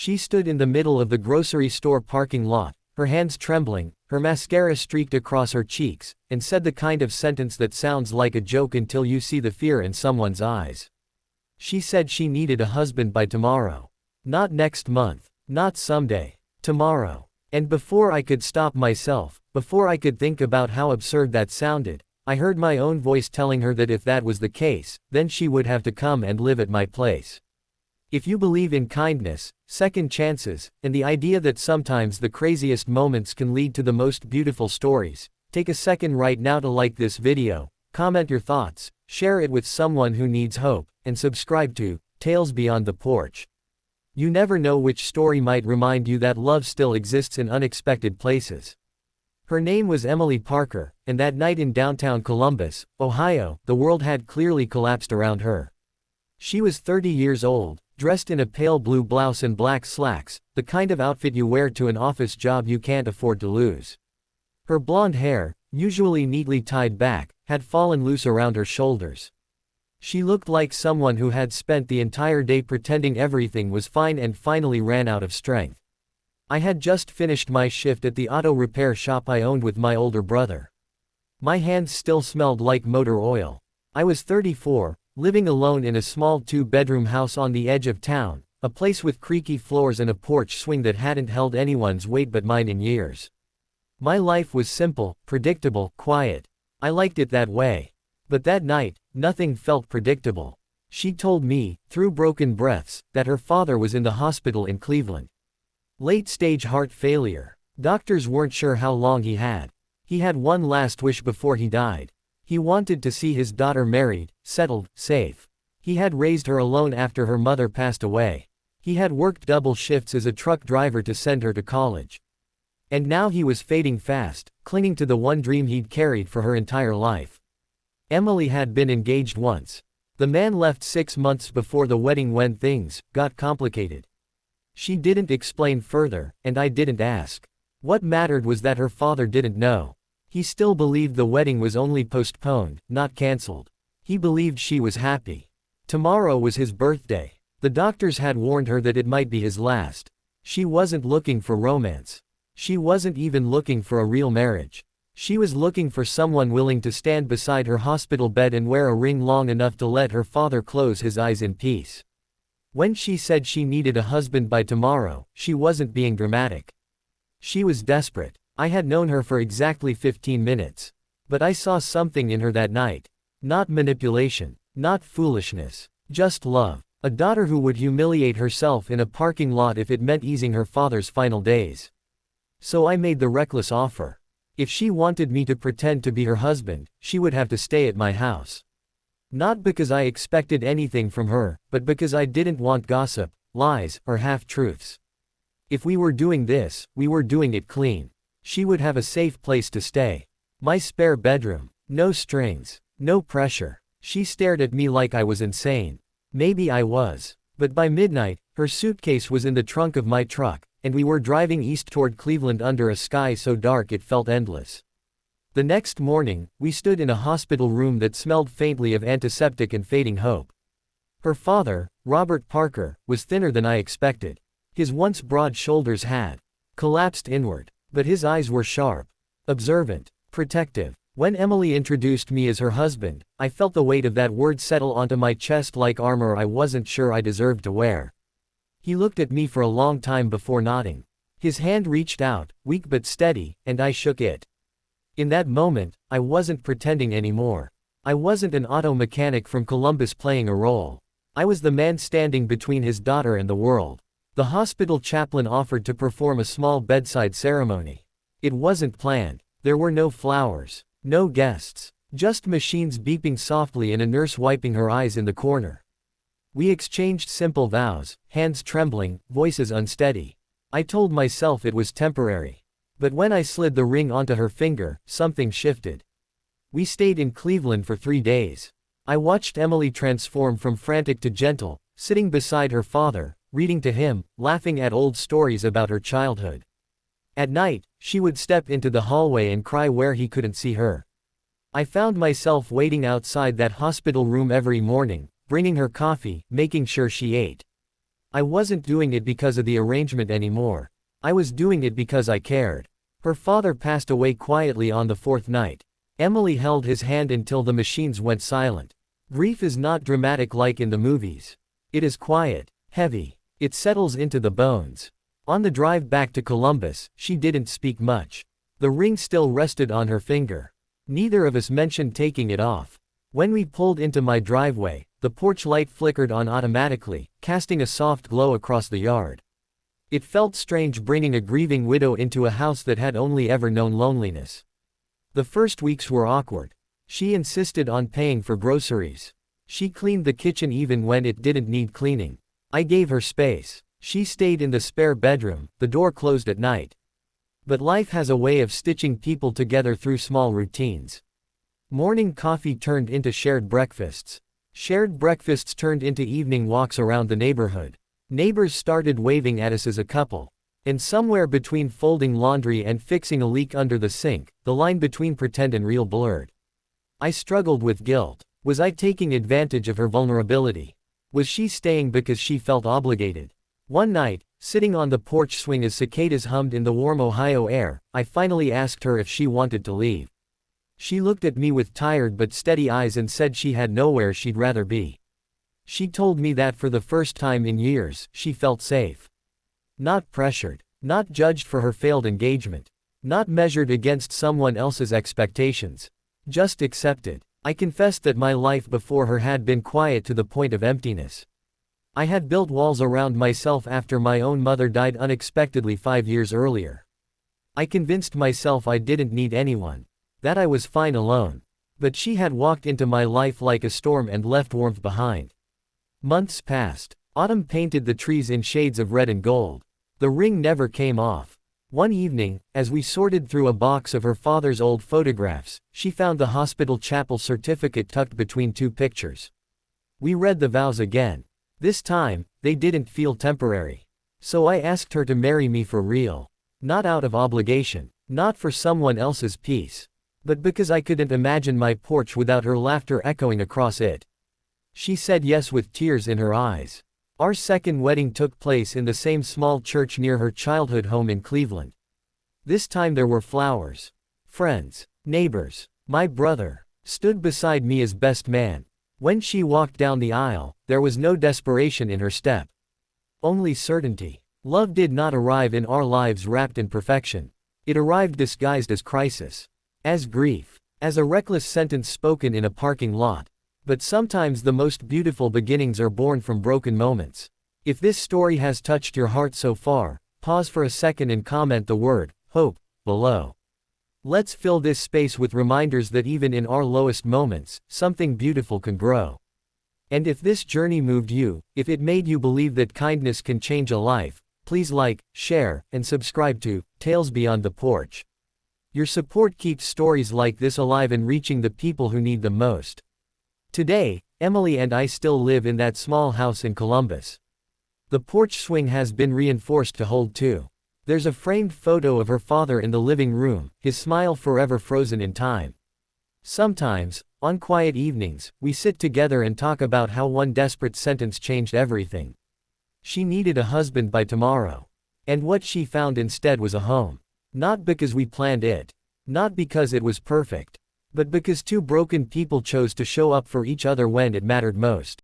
She stood in the middle of the grocery store parking lot, her hands trembling, her mascara streaked across her cheeks, and said the kind of sentence that sounds like a joke until you see the fear in someone's eyes. She said she needed a husband by tomorrow. Not next month. Not someday. Tomorrow. And before I could stop myself, before I could think about how absurd that sounded, I heard my own voice telling her that if that was the case, then she would have to come and live at my place. If you believe in kindness, second chances, and the idea that sometimes the craziest moments can lead to the most beautiful stories, take a second right now to like this video, comment your thoughts, share it with someone who needs hope, and subscribe to Tales Beyond the Porch. You never know which story might remind you that love still exists in unexpected places. Her name was Emily Parker, and that night in downtown Columbus, Ohio, the world had clearly collapsed around her. She was 30 years old, dressed in a pale blue blouse and black slacks, the kind of outfit you wear to an office job you can't afford to lose. Her blonde hair, usually neatly tied back, had fallen loose around her shoulders. She looked like someone who had spent the entire day pretending everything was fine and finally ran out of strength. I had just finished my shift at the auto repair shop I owned with my older brother. My hands still smelled like motor oil. I was 34, living alone in a small 2-bedroom house on the edge of town, a place with creaky floors and a porch swing that hadn't held anyone's weight but mine in years. My life was simple, predictable, quiet. I liked it that way. But that night, nothing felt predictable. She told me, through broken breaths, that her father was in the hospital in Cleveland. Late-stage heart failure. Doctors weren't sure how long he had. He had one last wish before he died. He wanted to see his daughter married, settled, safe. He had raised her alone after her mother passed away. He had worked double shifts as a truck driver to send her to college. And now he was fading fast, clinging to the one dream he'd carried for her entire life. Emily had been engaged once. The man left 6 months before the wedding when things got complicated. She didn't explain further, and I didn't ask. What mattered was that her father didn't know. He still believed the wedding was only postponed, not cancelled. He believed she was happy. Tomorrow was his birthday. The doctors had warned her that it might be his last. She wasn't looking for romance. She wasn't even looking for a real marriage. She was looking for someone willing to stand beside her hospital bed and wear a ring long enough to let her father close his eyes in peace. When she said she needed a husband by tomorrow, she wasn't being dramatic. She was desperate. I had known her for exactly 15 minutes. But I saw something in her that night. Not manipulation. Not foolishness. Just love. A daughter who would humiliate herself in a parking lot if it meant easing her father's final days. So I made the reckless offer. If she wanted me to pretend to be her husband, she would have to stay at my house. Not because I expected anything from her, but because I didn't want gossip, lies, or half-truths. If we were doing this, we were doing it clean. She would have a safe place to stay. My spare bedroom. No strings. No pressure. She stared at me like I was insane. Maybe I was. But by midnight, her suitcase was in the trunk of my truck, and we were driving east toward Cleveland under a sky so dark it felt endless. The next morning, we stood in a hospital room that smelled faintly of antiseptic and fading hope. Her father, Robert Parker, was thinner than I expected. His once broad shoulders had collapsed inward, but his eyes were sharp, observant, protective. When Emily introduced me as her husband, I felt the weight of that word settle onto my chest like armor I wasn't sure I deserved to wear. He looked at me for a long time before nodding. His hand reached out, weak but steady, and I shook it. In that moment, I wasn't pretending anymore. I wasn't an auto mechanic from Columbus playing a role. I was the man standing between his daughter and the world. The hospital chaplain offered to perform a small bedside ceremony. It wasn't planned. There were no flowers, no guests, just machines beeping softly and a nurse wiping her eyes in the corner. We exchanged simple vows, hands trembling, voices unsteady. I told myself it was temporary. But when I slid the ring onto her finger, something shifted. We stayed in Cleveland for 3 days. I watched Emily transform from frantic to gentle, sitting beside her father, reading to him, laughing at old stories about her childhood. At night, she would step into the hallway and cry where he couldn't see her. I found myself waiting outside that hospital room every morning, bringing her coffee, making sure she ate. I wasn't doing it because of the arrangement anymore. I was doing it because I cared. Her father passed away quietly on the fourth night. Emily held his hand until the machines went silent. Grief is not dramatic like in the movies. It is quiet, heavy. It settles into the bones. On the drive back to Columbus, she didn't speak much. The ring still rested on her finger. Neither of us mentioned taking it off. When we pulled into my driveway, the porch light flickered on automatically, casting a soft glow across the yard. It felt strange bringing a grieving widow into a house that had only ever known loneliness. The first weeks were awkward. She insisted on paying for groceries. She cleaned the kitchen even when it didn't need cleaning. I gave her space. She stayed in the spare bedroom, the door closed at night. But life has a way of stitching people together through small routines. Morning coffee turned into shared breakfasts. Shared breakfasts turned into evening walks around the neighborhood. Neighbors started waving at us as a couple. And somewhere between folding laundry and fixing a leak under the sink, the line between pretend and real blurred. I struggled with guilt. Was I taking advantage of her vulnerability? Was she staying because she felt obligated? One night, sitting on the porch swing as cicadas hummed in the warm Ohio air, I finally asked her if she wanted to leave. She looked at me with tired but steady eyes and said she had nowhere she'd rather be. She told me that for the first time in years, she felt safe. Not pressured. Not judged for her failed engagement. Not measured against someone else's expectations. Just accepted. I confessed that my life before her had been quiet to the point of emptiness. I had built walls around myself after my own mother died unexpectedly 5 years earlier. I convinced myself I didn't need anyone. That I was fine alone. But she had walked into my life like a storm and left warmth behind. Months passed. Autumn painted the trees in shades of red and gold. The ring never came off. One evening, as we sorted through a box of her father's old photographs, she found the hospital chapel certificate tucked between 2 pictures. We read the vows again. This time, they didn't feel temporary. So I asked her to marry me for real. Not out of obligation. Not for someone else's peace. But because I couldn't imagine my porch without her laughter echoing across it. She said yes with tears in her eyes. Our second wedding took place in the same small church near her childhood home in Cleveland. This time there were flowers. Friends. Neighbors. My brother stood beside me as best man. When she walked down the aisle, there was no desperation in her step. Only certainty. Love did not arrive in our lives wrapped in perfection. It arrived disguised as crisis. As grief. As a reckless sentence spoken in a parking lot. But sometimes the most beautiful beginnings are born from broken moments. If this story has touched your heart so far, pause for a second and comment the word, hope, below. Let's fill this space with reminders that even in our lowest moments, something beautiful can grow. And if this journey moved you, if it made you believe that kindness can change a life, please like, share, and subscribe to Tales Beyond the Porch. Your support keeps stories like this alive and reaching the people who need them most. Today, Emily and I still live in that small house in Columbus. The porch swing has been reinforced to hold 2. There's a framed photo of her father in the living room, his smile forever frozen in time. Sometimes, on quiet evenings, we sit together and talk about how one desperate sentence changed everything. She needed a husband by tomorrow. And what she found instead was a home. Not because we planned it. Not because it was perfect. But because 2 broken people chose to show up for each other when it mattered most.